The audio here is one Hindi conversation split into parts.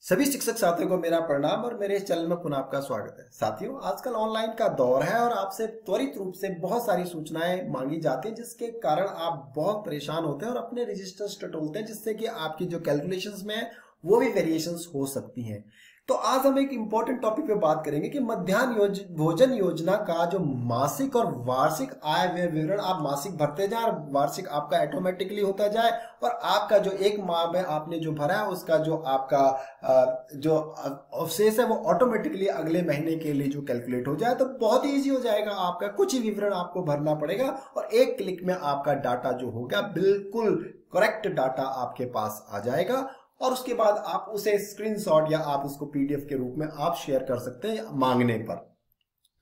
सभी शिक्षक साथियों को मेरा प्रणाम और मेरे इस चैनल में पुनः आपका स्वागत है। साथियों, आजकल ऑनलाइन का दौर है और आपसे त्वरित रूप से बहुत सारी सूचनाएं मांगी जाती हैं, जिसके कारण आप बहुत परेशान होते हैं और अपने रजिस्टर्स टटोलते हैं, जिससे कि आपकी जो कैलकुलेशंस में है वो भी वेरिएशंस हो सकती हैं। तो आज हम एक इम्पोर्टेंट टॉपिक पे बात करेंगे कि मध्याह्न भोजन योजना का जो मासिक और वार्षिक आय व्यय विवरण आप मासिक भरते जाए और वार्षिक आपका ऑटोमेटिकली होता जाए और आपका जो एक माह में आपने जो भरा है उसका जो आपका जो अवशेष है वो ऑटोमेटिकली अगले महीने के लिए जो कैलकुलेट हो जाए, तो बहुत ही ईजी हो जाएगा। आपका कुछ ही विवरण आपको भरना पड़ेगा और एक क्लिक में आपका डाटा जो होगा बिल्कुल करेक्ट डाटा आपके पास आ जाएगा और उसके बाद आप उसे स्क्रीनशॉट या आप उसको पीडीएफ के रूप में आप शेयर कर सकते हैं मांगने पर।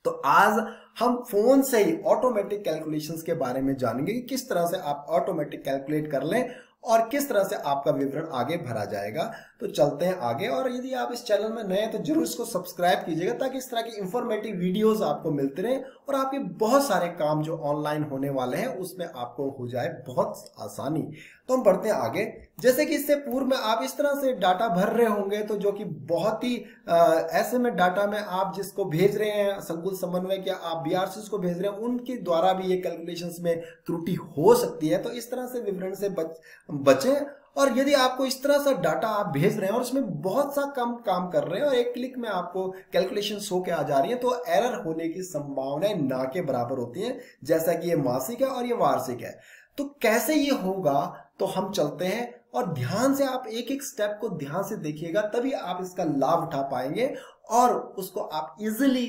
तो आज हम फोन से ही ऑटोमेटिक कैलकुलेशंस के बारे में जानेंगे कि किस तरह से आप ऑटोमेटिक कैलकुलेट कर लें और किस तरह से आपका विवरण आगे भरा जाएगा। तो चलते हैं आगे, और यदि आप इस चैनल में नए हैं तो जरूर इसको सब्सक्राइब कीजिएगा ताकि इस तरह की इंफॉर्मेटिव वीडियोस आपको मिलते रहे और आपके बहुत सारे काम जो ऑनलाइन होने वाले हैं उसमें आपको हो जाए बहुत आसानी। तो हम बढ़ते हैं आगे। जैसे कि इससे पूर्व में आप इस तरह से डाटा भर रहे होंगे, तो जो कि बहुत ही ऐसे में डाटा में आप जिसको भेज रहे हैं संकुल समन्वय या आप बीआरसी को भेज रहे हैं उनके द्वारा भी ये कैलकुलेशंस में त्रुटि हो सकती है। तो इस तरह से विवरण से बचें। और यदि आपको इस तरह से डाटा आप भेज रहे हैं और उसमें बहुत सा कम काम कर रहे हैं और एक क्लिक में आपको कैलकुलेशन शो के आ जा रही है, तो एरर होने की संभावनाएं ना के बराबर होती हैं। जैसा कि ये मासिक है और ये वार्षिक है, तो कैसे ये होगा, तो हम चलते हैं और ध्यान से आप एक एक स्टेप को ध्यान से देखिएगा, तभी आप इसका लाभ उठा पाएंगे और उसको आप इजिली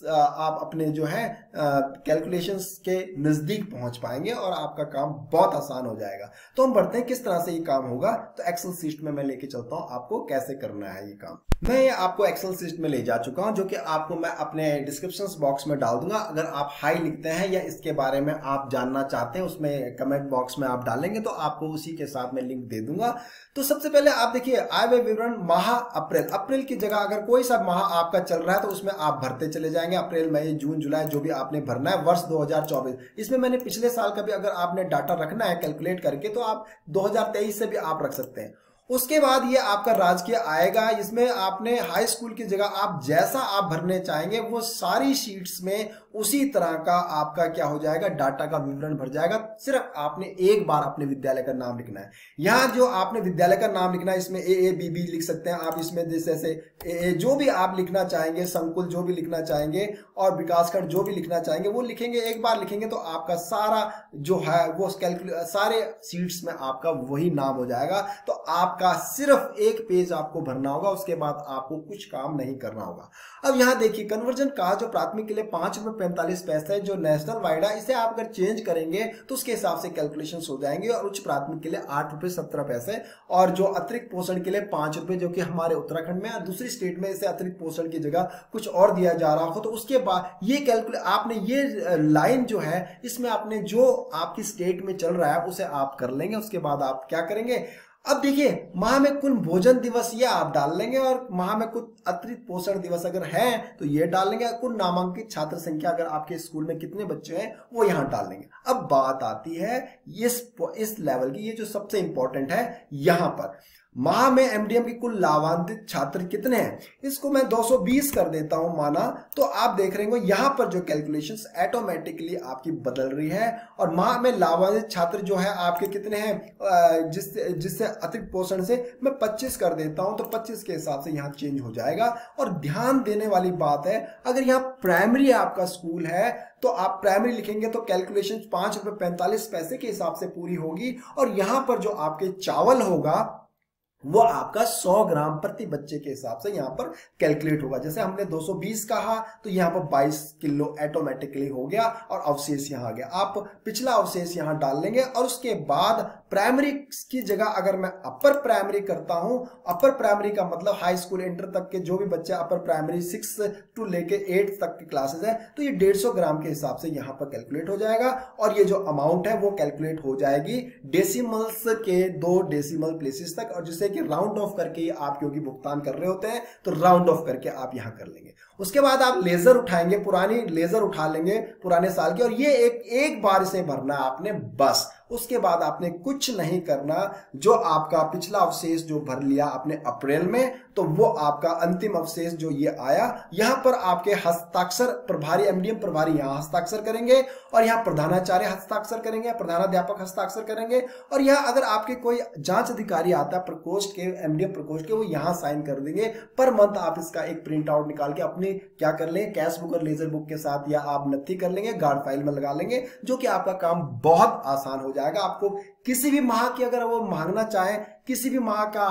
आप अपने जो है कैलकुलेशंस के नजदीक पहुंच पाएंगे और आपका काम बहुत आसान हो जाएगा। तो हम बढ़ते हैं किस तरह से ये काम होगा। तो एक्सेल शीट में मैं लेके चलता हूं आपको कैसे करना है ये काम। मैं आपको एक्सेल शीट में ले जा चुका हूं, जो कि आपको मैं अपने डिस्क्रिप्शन बॉक्स में डाल दूंगा। अगर आप हाई लिखते हैं या इसके बारे में आप जानना चाहते हैं उसमें कमेंट बॉक्स में आप डालेंगे तो आपको उसी के साथ मैं लिंक दे दूंगा। तो सबसे पहले आप देखिए आय व्यय विवरण माह अप्रैल की जगह अगर कोई सा माह आपका चल रहा है तो उसमें आप भरते चले जाएंगे। अप्रैल मई जून जुलाई जो भी आपने भरना है वर्ष 2024। इसमें मैंने पिछले साल का भी अगर आपने डाटा रखना है कैलकुलेट करके तो आप 2023 से भी आप रख सकते हैं। उसके बाद ये आपका राजकीय आएगा। इसमें आपने हाई स्कूल की जगह आप जैसा आप भरने चाहेंगे वो सारी शीट्स में उसी तरह का आपका क्या हो जाएगा, डाटा का विवरण भर जाएगा। सिर्फ आपने एक बार अपने विद्यालय का नाम लिखना है। यहाँ जो आपने विद्यालय का नाम लिखना है इसमें ए बी बी लिख सकते हैं आप। इसमें जैसे ए जो भी आप लिखना चाहेंगे, संकुल जो भी लिखना चाहेंगे और विकासखंड जो भी लिखना चाहेंगे वो लिखेंगे। एक बार लिखेंगे तो आपका सारा जो है वो सारे सीट्स में आपका वही नाम हो जाएगा। तो आपका सिर्फ एक पेज आपको भरना होगा, उसके बाद आपको कुछ काम नहीं करना होगा। अब यहाँ देखिए कन्वर्जन का जो प्राथमिक के लिए ₹5.45 जो नेशनल वाइड है, इसे आप अगर चेंज करेंगे तो उसके हिसाब से कैलकुलेशन हो जाएंगे और उच्च प्राथमिक के लिए ₹8.17 और जो अतिरिक्त पोषण के लिए ₹5 जो कि हमारे उत्तराखंड में और दूसरी स्टेट में इसे अतिरिक्त पोषण की जगह कुछ और दिया जा रहा हो। तो उसके बाद ये आपने ये लाइन जो है इसमें आपने जो आपकी स्टेट में चल रहा है उसे आप कर लेंगे। उसके बाद आप क्या करेंगे, अब देखिए माह में कुल भोजन दिवस ये आप डाल लेंगे और माह में कुछ अतिरिक्त पोषण दिवस अगर हैं तो ये डाल लेंगे। कुल नामांकित छात्र संख्या अगर आपके स्कूल में कितने बच्चे हैं वो यहां डाल लेंगे। अब बात आती है इस लेवल की, ये जो सबसे इंपॉर्टेंट है, यहां पर माह में एमडीएम की कुल लाभान्वित छात्र कितने हैं, इसको मैं 220 कर देता हूं माना। तो आप देख रहे हो यहां पर जो कैलकुलेशंस ऑटोमेटिकली आपकी बदल रही है और माह में लाभान्वित छात्र जो है आपके कितने हैं, जिससे अतिरिक्त पोषण से मैं 25 कर देता हूं तो 25 के हिसाब से यहां चेंज हो जाएगा। और ध्यान देने वाली बात है, अगर यहां प्राइमरी आपका स्कूल है तो आप प्राइमरी लिखेंगे तो कैलकुलेशन ₹5.45 के हिसाब से पूरी होगी और यहां पर जो आपके चावल होगा वो आपका 100 ग्राम प्रति बच्चे के हिसाब से यहां पर कैलकुलेट होगा। जैसे हमने 220 कहा तो यहां पर 22 किलो ऑटोमेटिकली हो गया और अवशेष यहां आ गया। आप पिछला अवशेष यहां डाल लेंगे और उसके बाद प्राइमरी की जगह अगर मैं अपर प्राइमरी करता हूं, अपर प्राइमरी का मतलब हाई स्कूल इंटर तक के जो भी बच्चे अपर प्राइमरी 6 टू लेके 8 तक की क्लासेस है, तो ये 150 ग्राम के हिसाब से यहां पर कैलकुलेट हो जाएगा और ये जो अमाउंट है वो कैलकुलेट हो जाएगी डेसिमल्स के 2 डेसिमल प्लेसेस तक। और जिसे कि राउंड ऑफ करके आप क्योंकि भुगतान कर रहे होते हैं तो राउंड ऑफ करके आप यहां कर लेंगे। उसके बाद आप लेजर उठाएंगे, पुरानी लेजर उठा लेंगे पुराने साल की, और ये एक बार इसे भरना है आपने बस। उसके बाद आपने कुछ नहीं करना। जो आपका पिछला अवशेष जो भर लिया आपने अप्रैल में, तो वो आपका अंतिम अवशेष जो ये आया, यहां पर आपके हस्ताक्षर प्रभारी, एमडीएम प्रभारी यहां हस्ताक्षर करेंगे और यहाँ प्रधानाचार्य हस्ताक्षर करेंगे, प्रधानाध्यापक हस्ताक्षर करेंगे, और यहाँ अगर आपके कोई जांच अधिकारी आता है प्रकोष्ठ के, एमडीएम प्रकोष्ठ के, वो यहाँ साइन कर देंगे। पर मंथ आप इसका एक प्रिंट आउट निकाल के अपनी क्या कर लेंगे, कैश बुक और लेजर बुक के साथ, या आप नत्थी कर लेंगे, गार्ड फाइल में लगा लेंगे, जो कि आपका काम बहुत आसान हो जाएगा। आपको किसी भी माह की अगर वो मांगना चाहे, किसी भी माह का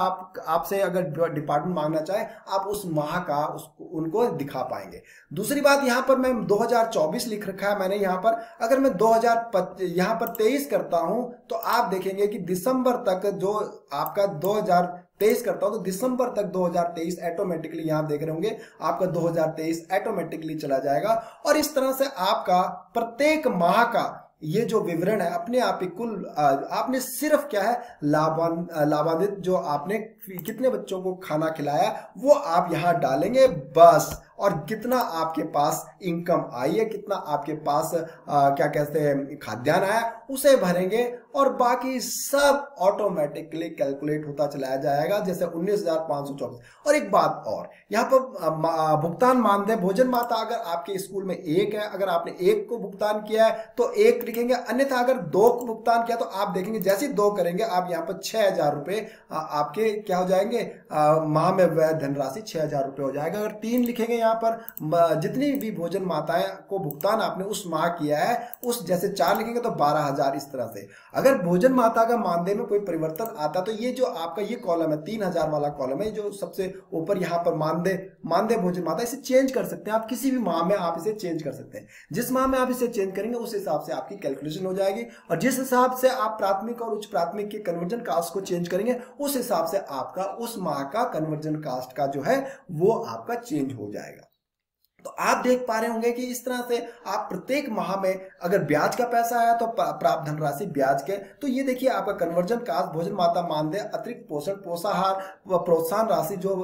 आपसे अगर डिपार्टमेंट मांगना चाहे, आप उस माह का उसको उनको दिखा पाएंगे। दूसरी बात, यहाँ पर मैं 2024 लिख रखा है मैंने यहाँ पर, अगर मैं 2023 करता हूं तो आप देखेंगे कि दिसंबर तक जो आपका 2023 करता हूं तो दिसंबर तक 2023 ऑटोमेटिकली यहां देख रहे होंगे आपका 2023 ऑटोमेटिकली चला जाएगा। और इस तरह से आपका प्रत्येक माह का ये जो विवरण है अपने आप ही कुल आपने सिर्फ क्या है लाभान्वित जो आपने कितने बच्चों को खाना खिलाया वो आप यहां डालेंगे बस। और कितना आपके पास इनकम आई है, कितना आपके पास क्या कहते हैं खाद्यान्न आया, उसे भरेंगे और बाकी सब ऑटोमेटिकली कैलकुलेट होता चलाया जाएगा, जैसे 19,524। और एक बात और, यहाँ पर भुगतान मानदेय भोजन माता अगर आपके स्कूल में एक है, अगर आपने एक को भुगतान किया है तो एक लिखेंगे, अन्यथा अगर दो को भुगतान किया तो आप देखेंगे जैसे ही दो करेंगे आप यहाँ पर 6,000 रुपए आपके क्या हो जाएंगे, माह में वह धनराशि 6,000 रुपए हो जाएगा। अगर तीन लिखेंगे यहाँ पर जितनी भी भोजन माताएं को भुगतान आपने उस माह किया है, उस जैसे 4 लिखेंगे तो 12,000। इस तरह से अगर भोजन माता का मानदेय में कोई परिवर्तन आता तो ये जो आपका ये कॉलम है 3,000 वाला कॉलम है जो सबसे ऊपर यहाँ पर मानदेय भोजन माता, इसे चेंज कर सकते हैं आप, किसी भी माह में आप इसे चेंज कर सकते हैं। जिस माह में आप इसे चेंज करेंगे उस हिसाब से आपकी कैलकुलेशन हो जाएगी, और जिस हिसाब से आप प्राथमिक और उच्च प्राथमिक के कन्वर्जन कास्ट को चेंज करेंगे उस हिसाब से आपका उस माह का कन्वर्जन कास्ट का जो है वो आपका चेंज हो जाएगा। तो आप देख पा रहे होंगे कि इस तरह से आप प्रत्येक माह में अगर ब्याज का पैसा आया तो प्राप्त धनराशि ब्याज के, तो ये देखिए आपका कन्वर्जन कास्ट भोजन माता मानदेय अतिरिक्त पोषण पोषाहार व प्रोत्साहन राशि जो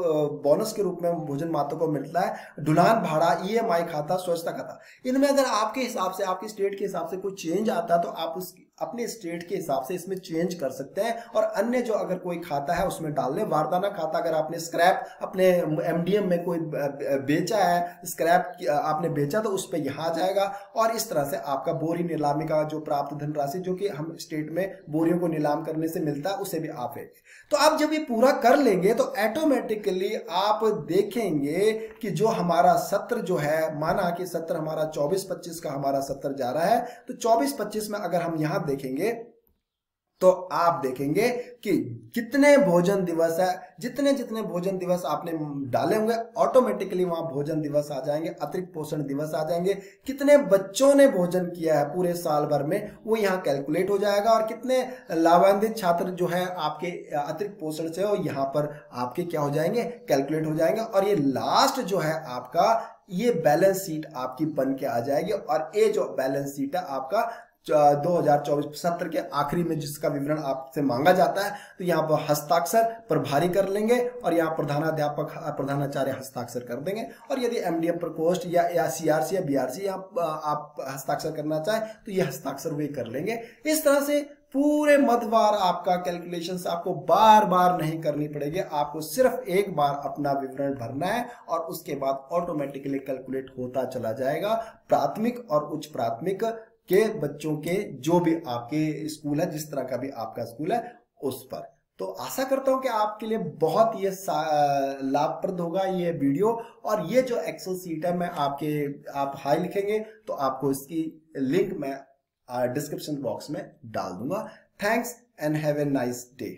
बोनस के रूप में भोजन माता को मिलता है, ढुलान भाड़ा, ईएमआई खाता, स्वच्छता खाता, इनमें अगर आपके हिसाब से आपकी स्टेट के हिसाब से कोई चेंज आता तो आप उस अपने स्टेट के हिसाब से इसमें चेंज कर सकते हैं। और अन्य जो अगर कोई खाता है उसमें डाल लें। वारदाना खाता, अगर आपने स्क्रैप अपने एमडीएम में कोई बेचा है, स्क्रैप आपने बेचा तो उस पर यहाँ आ जाएगा। और इस तरह से आपका बोरी नीलामी का जो प्राप्त धनराशि जो कि हम स्टेट में बोरियों को नीलाम करने से मिलता है उसे भी आप है। तो आप जब ये पूरा कर लेंगे तो ऑटोमेटिकली आप देखेंगे कि जो हमारा सत्र जो है, माना कि सत्र हमारा 24-25 का हमारा सत्र जा रहा है, तो 24-25 में अगर हम यहां देखेंगे तो आप देखेंगे कि कितने भोजन दिवस है, जितने जितने भोजन दिवस आपने डाले होंगे ऑटोमेटिकली वहां भोजन दिवस आ जाएंगे, अतिरिक्त पोषण दिवस आ जाएंगे, कितने बच्चों ने भोजन किया है पूरे साल भर में वो यहाँ कैलकुलेट हो जाएगा, और कितने लाभान्वित छात्र जो है आपके अतिरिक्त पोषण से वो यहाँ पर आपके क्या हो जाएंगे, कैलकुलेट हो जाएंगे। और ये लास्ट जो है आपका ये बैलेंस शीट आपकी बन के आ जाएगी। और ये जो बैलेंस शीट है आपका 2024 सत्र के आखिरी में जिसका विवरण आपसे मांगा जाता है, तो यहाँ पर हस्ताक्षर प्रभारी कर लेंगे और यहाँ प्रधानाध्यापक प्रधानाचार्य हस्ताक्षर कर देंगे। और यदि एमडीएम प्रकोष्ठ या सीआरसी या बीआरसी आप हस्ताक्षर करना चाहें तो ये हस्ताक्षर वे कर लेंगे। इस तरह से पूरे मध्यवार आपका कैलकुलेशंस आपको बार बार नहीं करनी पड़ेगी, आपको सिर्फ एक बार अपना विवरण भरना है और उसके बाद ऑटोमेटिकली कैलकुलेट होता चला जाएगा। प्राथमिक और उच्च प्राथमिक के बच्चों के जो भी आपके स्कूल है, जिस तरह का भी आपका स्कूल है उस पर। तो आशा करता हूं कि आपके लिए बहुत ये लाभप्रद होगा ये वीडियो। और ये जो एक्सेल सीट है मैं आप हाई लिखेंगे तो आपको इसकी लिंक मैं डिस्क्रिप्शन बॉक्स में डाल दूंगा। Thanks and have a nice day.